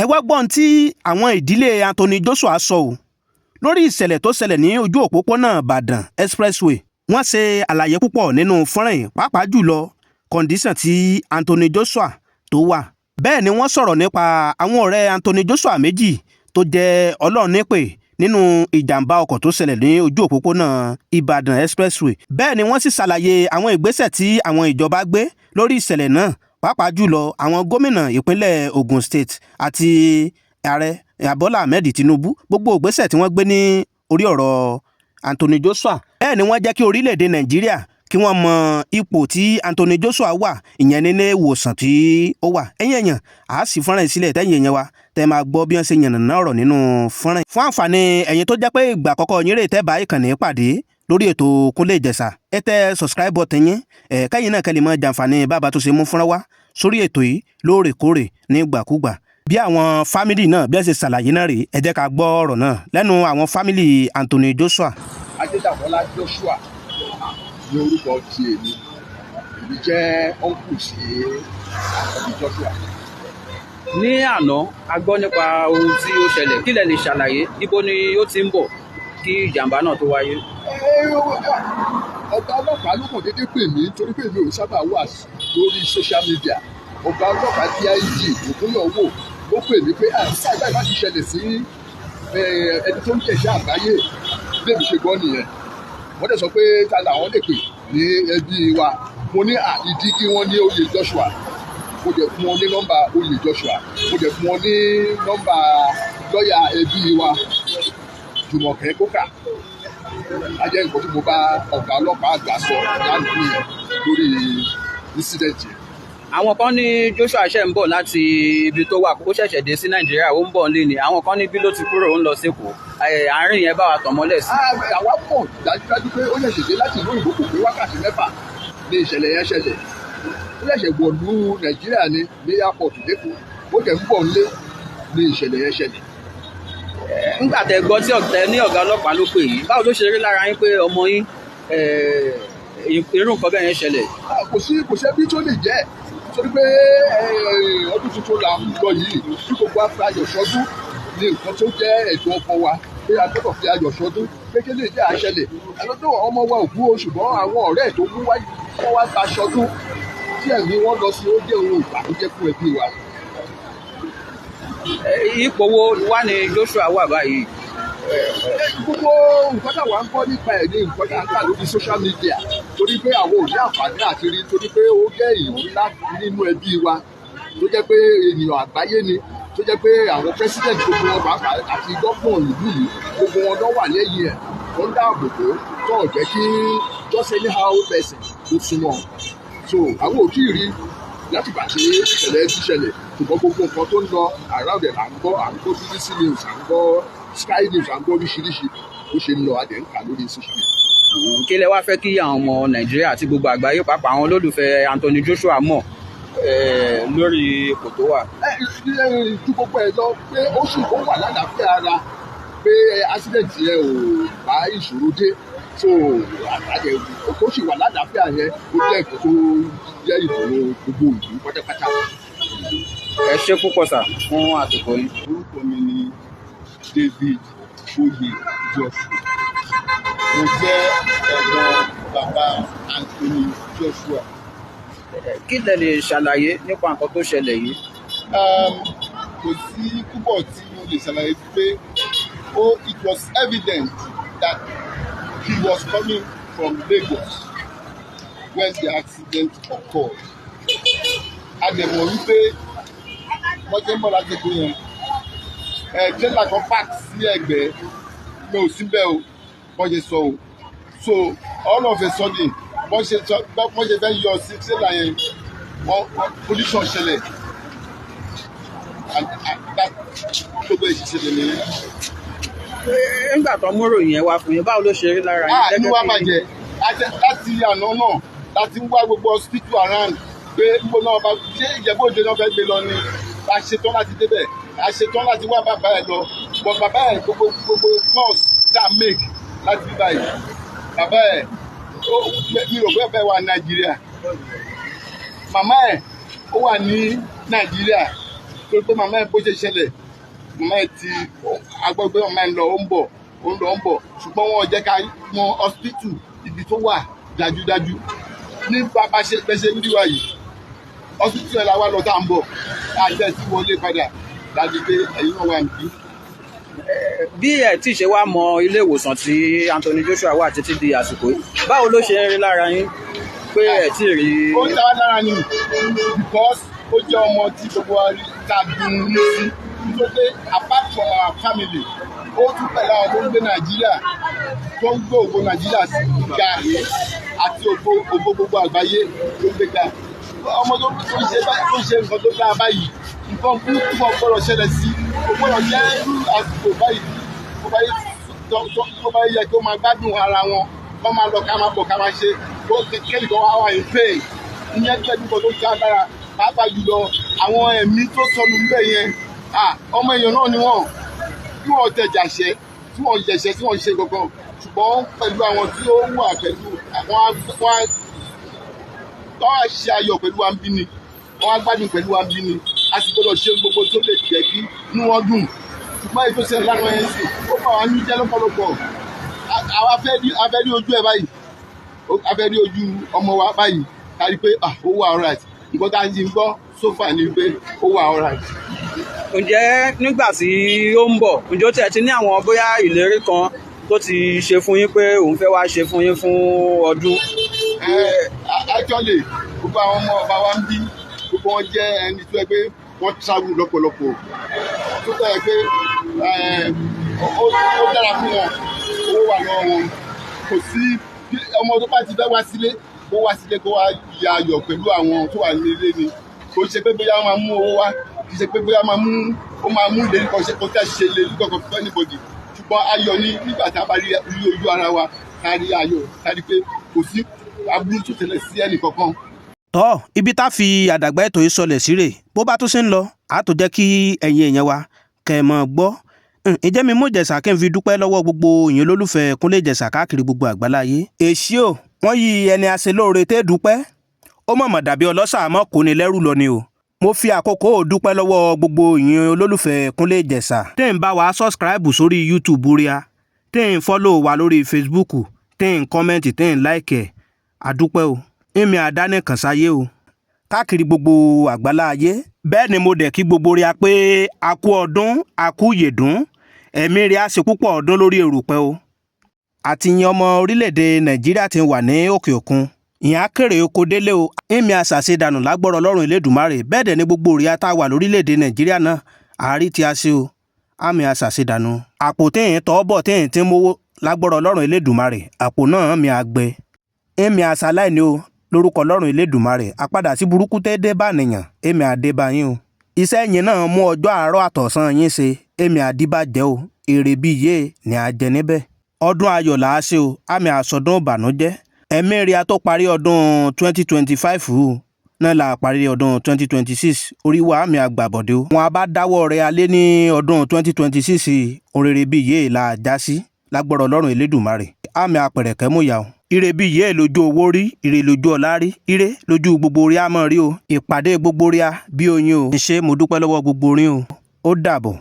ẹ wá gbọ́n tí àwọn ìdílé Anthony Joshua sọ ò lórí ìṣẹ̀lẹ̀ tó ṣẹlẹ̀ ní ojú òpópónà Ìbàdàn expressway. Wọ́n ṣe àlàyé púpọ̀ nínú fọ́nrán yìí, pàápàá jùlọ kọ̀ǹdíṣàn tí Anthony Joshua tó wà. Bẹ́ẹ̀ ni wọ́n sọ̀rọ̀ nípa àwọn ọ̀rẹ́ Anthony Joshua méjì tó jẹ́ Ọlọ́run nípè nínú ìjàmbá ọkọ̀ tó ṣẹlẹ̀ ní ojú òpópónà Ìbàdàn expressway. Bẹ́ẹ̀ ni wọ́n sì ṣàlàyé àwọn ìgbésẹ̀ tí àwọn ìjọba gbé lórí ìṣẹ̀lẹ̀ náà, pàápàá jùlọ àwọn gómìnà ìpínlẹ̀ Ogun State àti ààrẹ Bọ́lá Ahmed Tinubu, gbogbo ìgbésẹ̀ tí wọ́n gbé ní orí ọ̀rọ̀ Anthony Joshua. Bẹ́ẹ̀ ni wọ́n jẹ́ kí orílẹ̀-èdè Nàìjíríà kí wọ́n mọ ipò tí Anthony Joshua wà, ìyẹn nílé ìwòsàn tí ó wà. Ẹ̀yin èèyàn, a sì fọ́nrán ìsílẹ̀ tẹ́yìn èèyàn wa tẹ́ máa gbọ́ bí wọ́n ṣe yànnàná ọ̀rọ̀ nínú fọ́nrán. Fún àǹfààní ẹ̀yin tó jẹ́ pé ìgbà àkọ́kọ́ yín rè tẹ́ bá ìkànnì pàdé lórí ètò Kúnlé Ìjẹ̀ṣà, ẹ tẹ subscribe button yín, kẹ́yìn náà kẹ́lẹ̀ mọ́ jàǹfààní bàbá tó ṣe mú fúnra wá sórí ètò yìí lóòrèkóòrè nígbàkúgbà. Bí àwọn fámìlì náà bí ẹ ṣe ṣàlàyé náà rèé, ẹ jẹ́ ká gbọ́ ọ̀rọ̀ náà lẹ́nu àwọn fámìlì Anthony Joshua. Adédàmọ́lá Joshua ní orúkọ ti èmi jẹ́ ọ̀nkù sí Anthony Joshua. Ní àná a gbọ́ nípa ohun tí ó ṣẹlẹ̀, kí lẹ lè ṣàlàyé ibo ni ó ti ń bọ̀ kí ìjàmbá náà tó wáyé? Ọ̀gá ọlọ́pàá ló kàn déédéé pè mí torí pé mi ò sábà wà lórí social media. Ọ̀gá ọlọ́pàá DIG Ògúnyọ̀wò ló pè mí pé báyìí bá ti ṣẹlẹ̀ sí ẹni tó ń jẹ̀ṣẹ́ àgbáyé bébí ṣe gbọ́ nìyẹn. Wọ́n dẹ̀ sọ pé ta làwọn lè pè ní ẹbí wa. Mo ní ìdí kí wọ́n ní oyè Joshua. Mo dẹ̀ fún wọn ní nọ́mbà oyè Joshua. Mo dẹ̀ fún wọn ní nọ́mbà lọ́ọ̀yà ẹbí wa Jùmọ̀kẹ́ Kókà. A jẹ́ nǹkan tí mo bá ọ̀gá ọlọ́pàá àgbà sọ lánàá yẹn lórí incident yẹn. Àwọn kan ní Joshua ṣe ń bọ̀ láti ibi tó wà, kó ṣẹ̀ṣẹ̀ dé sí Nàìjíríà, ó ń bọ̀ nílé ni. Àwọn kan ní bí ló ti kúrò, ó ń lọ s'Èkó. Àárín yẹn bá wa tàn mọ́lẹ̀ sí. Àwa pọ̀ dájúdájú pé ó ṣẹ̀ṣẹ̀ dé láti ìlú òyìnbó kò pé wákàtí 6 ní ìṣẹ̀lẹ̀ yẹn ṣẹlẹ̀. Ó ṣẹ̀ṣẹ̀ wọ̀lú Nàìjíríà ní airport lẹ́kọ̀ọ́, ó jẹ́ ń bọ̀ nílé ní ìṣẹ̀lẹ̀ yẹn ṣẹlẹ̀. Nígbà tẹ́ gbọ́ tí ní ọ̀gá ọlọ́pàá ló pè yín, báwo ló ṣe rí lára yín pé ọmọ yín irú nǹkan bẹ́ẹ̀ yẹn ṣẹlẹ̀? Kò sẹ́bí tó lè jẹ́ torí pé ọdún tuntun là ń lọ yìí, bí gbogbo afẹ́ ayọ̀ sọdún ní nǹkan tó jẹ́ ẹ̀dùn ọkàn wa pé a gbọ́dọ̀ fi ayọ̀ sọdún kékeré jẹ́ àṣẹlẹ̀. Àlọ́dún ọmọ wa ò kú o, ṣùgbọ́n àwọn ọ̀rẹ́ tó mú wọ́n wá gba sọdún tí ẹ̀mí wọn lọ sí ó jẹ́ ohun ìbànújẹ́ fún ẹbí wa. Ipò wo wà ní Joshua wà báyìí? Gbogbo nǹkan táwa ń kọ́ nípa ẹ̀ ní nǹkan tá à ń kà lórí social media torí pé àwọn ò ní àǹfààní àti rí torí pé ó jẹ́ ìlú ńlá nínú ẹbí wa tó jẹ́ pé ènìyàn àgbáyé ni, tó jẹ́ pé àwọn president gbogbo wọn pàápàá àti gọ́fúnà ìlú yìí gbogbo wọn ló wà lẹ́yìn ẹ̀ tó ń dáàbò bò tó ò jẹ́ kí just anyhow person ló súnmọ́. So àwọn ò tí ì rí láti gbà tí ìṣẹ̀lẹ̀ ti ṣẹlẹ̀, ṣùgbọ́n gbogbo nǹkan tó ń lọ around ẹ̀ là ń gbọ́ BBC News, à ń gbọ́ Sky News, à ń gbọ́ oríṣiríṣi ó ṣe ń lọ adẹ̀ ń kà lórí social media. Kí lẹ wá fẹ́ kí àwọn ọmọ Nàìjíríà àti gbogbo àgbáyé pàápàá àwọn olólùfẹ́ Anthony Joshua mọ̀ lórí ipò tó wà? Ju gbogbo ẹ̀ lọ pé ó wà lálàáfíà ara, pé accident yẹn ò bá ìṣòro dé, so àtàdé ó sì wà lálàáfíà yẹn ó jẹ́ nǹkan tó jẹ́ ìdùnnú gbogbo ìlú pátápátá. Ẹ ṣé púpọ̀ sà fún àsìkò yìí. Orúkọ mi ni David Oyè Joshua. Mo jẹ́ ẹ̀gbọ́n bàbá Anthony Joshua. Kí lẹ lè ṣàlàyé nípa nǹkan tó ṣẹlẹ̀ yìí? Kò sí púpọ̀ tí mo lè ṣàlàyé pé it was evident that he was coming from Lagos when the accident occurred. A dẹ̀ mọ̀ wípé wọ́n jẹ́ ń bọ̀ láti ẹgbẹ́ yẹn. Tẹ́lá kan park sí ẹgbẹ́ mi ò síbẹ̀ o, wọ́n ṣe sọ o. So all of a sudden wọ́n ṣe fẹ́ yọ sí tẹ́lá yẹn, pollution ṣẹlẹ̀. Gbogbo èyí ṣẹlẹ̀ nìyẹn. Nígbà tó mú ròyìn yẹn wá fún yín, báwo ló ṣe rí lára yín? Inú wa bàjẹ́ láti àná náà láti ń wá gbogbo hospital around pé níbo náà bá ṣé Ìjẹ̀bú Òde náà fẹ́ gbé lọ ni a ṣetán láti débẹ̀, a ṣetán láti wá bàbá ẹ̀ lọ, but bàbá ẹ̀ gbogbo course tá a make láti bí báyìí bàbá ẹ̀ mi ò fẹ́ wà Nàìjíríà, màmá ẹ̀ ó wà ní Nàìjíríà, tó pé màmá ẹ̀ bó ṣe ṣẹlẹ̀ màmá ẹ̀ ti agbọ́ pé màmá ẹ̀ ń lọ ó ń bọ̀ ṣùgbọ́n wọn ò jẹ́ ká mọ hospital ibi tó wà dájúdájú ní bàbá ṣe ń díwá yìí hospital ẹ̀ la wá lọ tá à ń bọ̀ àti ẹ̀ tí wọlé padà láti pé ẹ̀yin náà wà níbí. Bí ẹ tí ṣe wá mọ ilé ìwòsàn tí Anthony Joshua wà títí di àsìkò yìí báwo ló ṣe ń rí lára yín pé ẹ tí rí. Ó ń dáwọ́ lára ni because ó jẹ́ ọmọ tí gbogbo wa rí ta dùn ní sí nítorí apart from our family ó tún pẹ̀lú àwọn tó ń gbé Nàìjíríà tó ń gbé ògo Nàìjíríà ga àti ògo gbogbo àgbáyé tó gbé ga ọmọ tó ṣe nǹkan tó dáa báyìí nǹkan burúkú kan gbọ́dọ̀ ṣẹlẹ̀ sí ó gbọ́dọ̀ jẹ́ irú àsìkò báyìí tó bá yẹ kó máa gbádùn ara wọn kó máa lọ ká máa bọ̀ ká máa ṣe kó kẹ́lì kan wá wà ní pain ìyẹn jẹ́ nǹkan tó ká dára pàápàá jùlọ àwọn ẹ̀mí tó sọnù níbẹ̀ yẹn ọmọ èèyàn náà ni wọ́n tí wọ́n tẹ̀jà ṣẹ́ tí wọ́n jẹ̀ṣẹ́ tí wọ́n ṣe kankan ṣùgbọ́n pẹ̀lú àwọn tí ó wà pẹ̀lú wọ́n á ṣe ayọ̀ pẹ̀lú wa ń bí ni wọ́n á gbádùn pẹ̀lú wa ń bí ni a sì gbọ́dọ̀ ṣe gbogbo tó lè jẹ́ kí inú wọn dùn ṣùgbọ́n èyí tó ṣe lánàá yẹn sì ó bá wa ní jẹ́ lọ́pọ̀lọpọ̀ àwa fẹ́ rí ojú ẹ̀ báyìí a fẹ́ rí ojú ọmọ wa báyìí ká rí pé ó wà alright nǹkan tá a ti ń gbọ́ sófà ni pé ó wà alright. Ǹjẹ́ nígbà tí ó ń bọ̀ ǹjẹ́ ó tiẹ̀ ti ní àwọn bóyá ìlérí kan tó ti ṣe fún yín pé òun fẹ́ wá ṣe fún yín fún ọdún. Actually gbogbo àwọn ọmọ ọba wa ń bí gbogbo wọn jẹ́ ẹni tó yẹ pé wọ́n travel lọ́pọ̀lọpọ̀ tó tẹ̀ pé ó dára fún wọn owó wà lọ́wọ́ wọn kò sí ọmọ tó bá ti fẹ́ wá sílé kó wá ya ayọ̀ pẹ̀lú àwọn tó wà nílé ni kò ṣe pé bóyá máa mú owó wá kì í ṣe pé bóyá máa mú ìlérí kan ṣe kó tẹ̀ ṣe ìlérí kankan fún anybody ṣùgbọ́n ayọ̀ ni nígbà tá a bá rí ojú ara wa ká rí ayọ̀ ká rí pé kò sí aburú tó tẹ̀lé sí ẹnì kankan. tọ́ ibi tá a fi àdàgbà ètò yìí sọlẹ̀ sí rè bó bá tún ṣe ń lọ àá tó jẹ́ kí ẹ̀yin èèyàn wa kẹ́ ẹ mọ̀ gbọ́ ìjẹ́ mi mú Ìjẹ̀ṣà kí n fi dúpẹ́ lọ́wọ́ gbogbo ìyẹn olólùfẹ́ Kúnlé Ìjẹ̀ṣà káàkiri gbogbo àgbáláyé èsì ò wọ́n yí ẹni àṣẹ lóore tẹ́ dúpẹ́ ó mọ̀mọ̀ dàbí ọlọ́ṣà àmọ́ kò ní lẹ́rù lọ ni o mo fi àkókò dúpẹ́ lọ́wọ́ gbogbo ìyẹn olólùfẹ́ Kúnlé Ìjẹ̀ṣà tẹ́ ń bá wa subscribe sórí YouTube ria tẹ́ ń follow wa lórí Facebook tẹ́ ń comment tẹ́ ń like àdúpẹ́ o èmi àdáni kàn sáyé o káàkiri gbogbo àgbáláyé bẹ́ẹ̀ ni mo dẹ̀ kí gbogbo ria pé a kú ọdún a kú yèdún ẹ̀mí ria ṣe púpọ̀ ọdún lórí èrùpẹ̀ o àti ìyẹn ọmọ orílẹ̀-èdè Nàìjíríà ti wà ní òkè òkun ìyẹn akéré oko délé o èmi àṣàṣe dànù lágbọ́rọ̀ Ọlọ́run Elédùmarè bẹ́ẹ̀ dẹ̀ ni gbogbo ria tá a wà lórílẹ̀-èdè Nàìjíríà náà àárí tí a ṣe o àmì àṣàṣe dànù àpò téèyàn tọ́ bọ̀ téèyàn ti ń mówó lágbọ́rọ̀ Ọlọ́run Elédùmarè àpò náà mi àgbẹ̀ èmi àṣàláì ni o lórúkọ Ọlọ́run Elédùmarè àpadà sí burúkú tẹ́ dé bá nìyàn èmi àdébá yín o iṣẹ́ yín náà mú ọjọ́ àárọ̀ àtọ̀sán yín ṣe èmi àdíbàjẹ́ o èrè bí iye ni a jẹ níbẹ̀ ọdún ayọ̀ là á ṣe o àmì àsọdún ìbànújẹ́ ẹ̀mí ria tó parí ọdún 2025 náà là parí ọdún 2026 orí wa àmì àgbàbọ̀dé o wọn a bá dáwọ́ rẹ̀ alẹ́ ní ọdún 2026 òrèrè bí iye là á já sí lágbọ́rọ̀ Ọlọ́run Elédùmarè àmì àpẹ̀rẹ̀kẹ́ mú ya o ire bí yẹ́ lójú owó rí ire lójú ọlá rí ire lójú gbogbo rí àmọ́ rí o ìpàdé gbogbo rí a bí oyin o ṣe mo dúpẹ́ lọ́wọ́ gbogbo rí o ó dàbọ̀.